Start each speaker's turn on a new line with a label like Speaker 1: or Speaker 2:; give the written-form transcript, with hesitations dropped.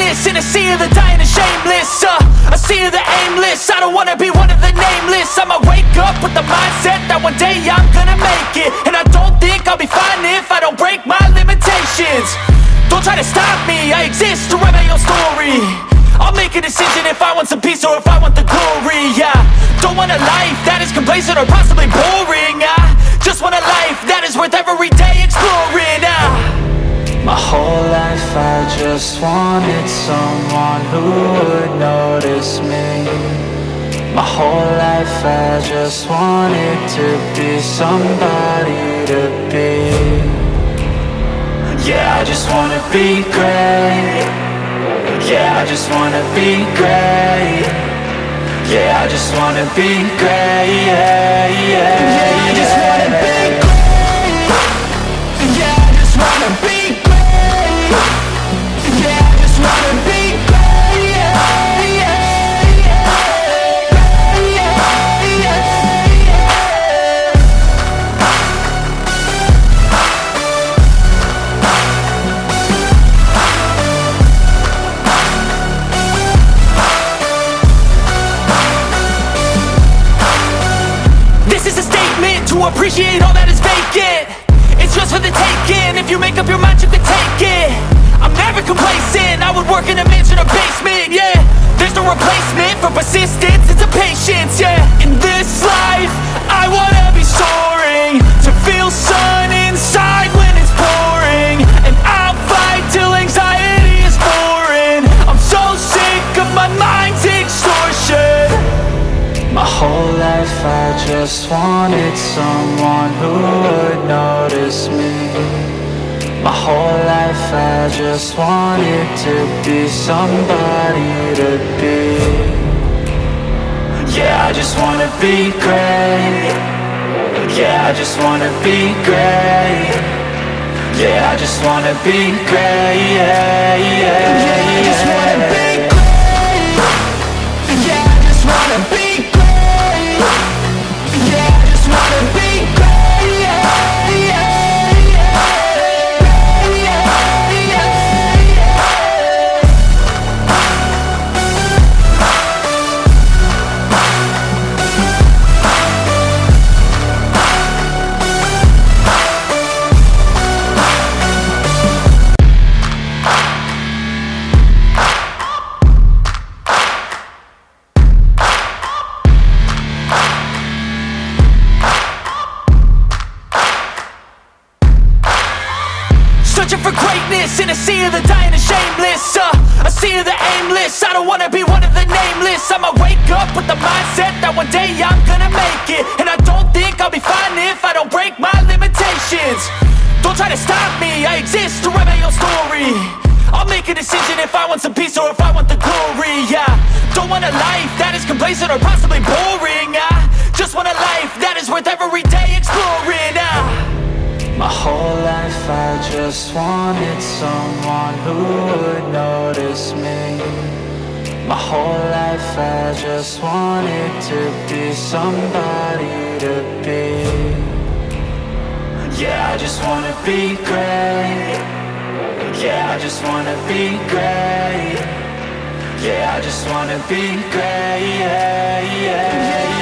Speaker 1: greatness in a sea of the dying and shameless, a sea of the aimless. I don't wanna be one of the nameless. I'ma wake up with the mindset that one day I'm gonna make it, and I don't think I'll be fine if I don't break my limitations. Don't try to stop me, I exist to write my own story. I'll make a decision if I want some peace or if I want the glory, yeah. Don't want a life that is complacent or possibly boring. I just want a life that is worth every day exploring.
Speaker 2: My whole life I just wanted someone who would notice me. My whole life I just wanted to be somebody to be. Yeah, I just wanna be great. Yeah, I just wanna be great. Yeah, I just wanna be great. Yeah, yeah, yeah, I just wanna be great. Yeah, I just wanna be great. Yeah, I just wanna be great. Yeah, yeah, yeah, yeah, yeah, yeah.
Speaker 1: This is a statement to appreciate all that is vacant. It's just for the taking. If you make up your mind, you can take it. I'm never complacent. I would work in a mansion or basement, yeah. There's no replacement for persistence, it's a patience, yeah. In this life, I wanna be soaring, to feel sun inside when it's pouring, and I'll fight till anxiety is foreign. I'm so sick of my mind's extortion.
Speaker 2: My whole life I just wanted someone who would notice me. My whole life I just wanted to be somebody to be. Yeah, I just wanna be great. Yeah, I just wanna be great. Yeah, I just wanna be great. Yeah, yeah, yeah, I just wanna be great. Yeah, I just wanna be great. Yeah, I just wanna be great. Yeah, yeah.
Speaker 1: Searching for greatness in a sea of the dying and shameless, a sea of the aimless. I don't wanna be one of the nameless. I'ma wake up with the mindset that one day I'm gonna make it, and I don't think I'll be fine if I don't break my limitations. Don't try to stop me, I exist to write my own story. I'll make a decision if I want some peace or if I want the glory, yeah. Don't want a life that is complacent or possibly boring. I just want a life that is worth every day exploring.
Speaker 2: My whole life I just wanted someone who would notice me. My whole life I just wanted to be somebody to be. Yeah, I just wanna be great. Yeah, I just wanna be great. Yeah, I just wanna be great. Yeah, yeah, yeah.